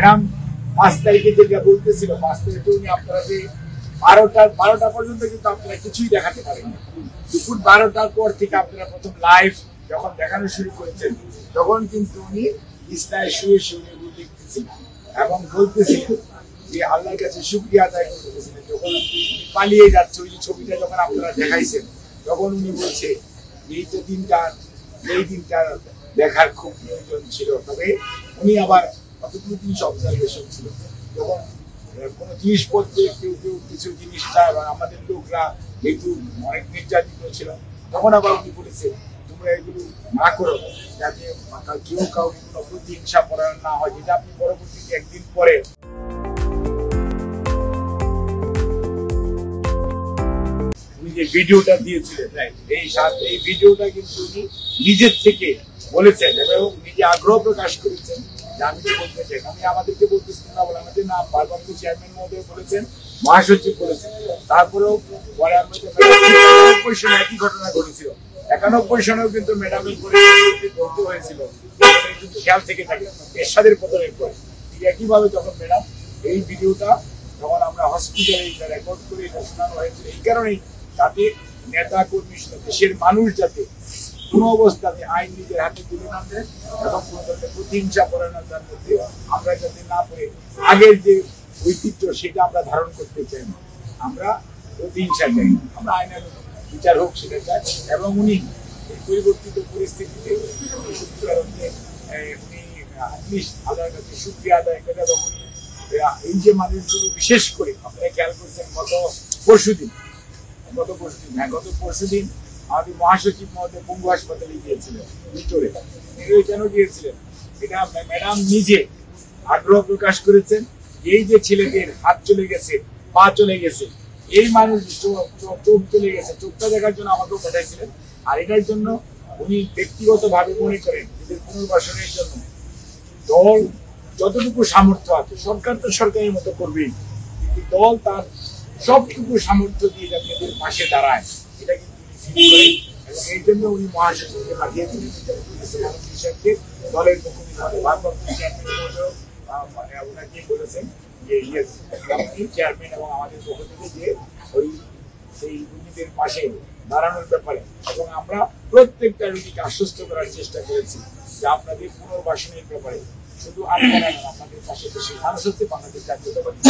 Madam 5 তারিখে যেটা বলতেছিল 5 তারিখে উনি আপনারা যে 12টা পর্যন্ত কিন্তু আপনারা কিছুই দেখাতে পারেন না। দুপুর 12টার পর থেকে আপনারা প্রথম লাইভ যখন দেখানো শুরু করেছেন তখন কিন্তু উনি বিছনায় শুয়ে শুয়ে লিখতেছিলেন এবং বলতেছিলেন যে আল্লাহর কাছে শুকরিয়া আদায় করতেছিলেন। যখন পালিয়ে যাচ্ছে ওই ছবিটা যখন আপনারা দেখাইছেন তখন উনি বলছে এই দিনটা দেখার খুব প্রয়োজন ছিল। তবে উনি আবার কতগুলো জিনিস অবজারভেশন ছিল, যখন কোনো জিনিসপত্রে কেউ কিছু জিনিসটা আমাদের লোকরা যেহেতু অনেক নির্যাতিত ছিল তখন আবার উনি বলেছে তোমরা এগুলো না করো যাতে কেউ কাউকে কোনো প্রতিহিংসা পরায়ণ না হয়, যেটা আপনি পরবর্তীতে একদিন পরে উনি যে ভিডিওটা দিয়েছিলেন এই ভিডিওটা কিন্তু উনি নিজের থেকে বলেছেন এবং নিজে আগ্রহ প্রকাশ করেছেন যে আমি কি বলতে চাই। আমি আমাদেরকে বলতেছি না বলে আমাদের নাম বারবার চেয়ারম্যান মহোদয় বলেছেন, মহাসচিব বলেছেন, তারপরেও পরে আমাদের সনে একই ঘটনা ঘটেছিল। 91 সনেও কিন্তু ম্যাডামের পরিস্থিতি বলতে হয়েছিল কিন্তু খেয়াল থেকে থাকে এরশাদের পতনের পরে। ঠিক একইভাবে যখন ম্যাডাম এই ভিডিওটা যখন আমরা হসপিটালে এটা রেকর্ড করে এটা শোনানো হয়েছিল এই কারণেই যাতে নেতা কর্মী দেশের মানুষ যাতে কোনো অবস্থাতে আইন নিজের হাতে তুলে না দেয় এবং কোনো ধরনের প্রতিহিংসা পরায়ণতার মধ্যে আমরা যাতে না পড়ে আগের যে ঐতিহ্য সেটা আমরা ধারণ করতে চাই না। আমরা প্রতিহিংসা চাই, আমরা আইনের বিচার হোক সেটা চাই। এবং উনি পরিবর্তিত পরিস্থিতিতে উনি আল্লাহর কাছে শুকরিয়া আদায় করে এবং এই যে মানুষগুলো বিশেষ করে আপনারা খেয়াল করছেন গত পরশুদিন আমাদের মহাসচিব মহোদয় পঙ্গু হাসপাতালে গিয়েছিলেন ভিতরে। কেন গিয়েছিলেন এটা ম্যাডাম নিজে আগ্রহ প্রকাশ করেছেন। এই যে ছেলেদের হাত চলে গেছে, পা চলে গেছে, এই মানুষ চোখ চলে গেছে, চোখটা দেখার জন্য আমাকেও পাঠাইছিলেন। আর এটার জন্য উনি ব্যক্তিগতভাবে মনে করেন এদের পুনর্বাসনের জন্য দল যতটুকু সামর্থ্য আছে, সরকার তো সরকারের মতো করবেই, কিন্তু দল তার সবটুকু সামর্থ্য দিয়ে যাতে এদের পাশে দাঁড়ায় এটা কিন্তু এবং এই জন্য উনি মহাসচিবকে পাঠিয়েছিলেন দলের ওনাকে বলেছেন যে চেয়ারম্যান এবং আমাদের পক্ষ থেকে যে ওই সেই রুগীদের পাশে দাঁড়ানোর ব্যাপারে। এবং আমরা প্রত্যেকটা রুগীকে আশ্বস্ত করার চেষ্টা করেছি যে আপনাদের পুনর্বাসনের ব্যাপারে শুধু আপনারা আপনাদের পাশে দেশের মানুষ হচ্ছে বাংলাদেশ জাতীয়তাবাদী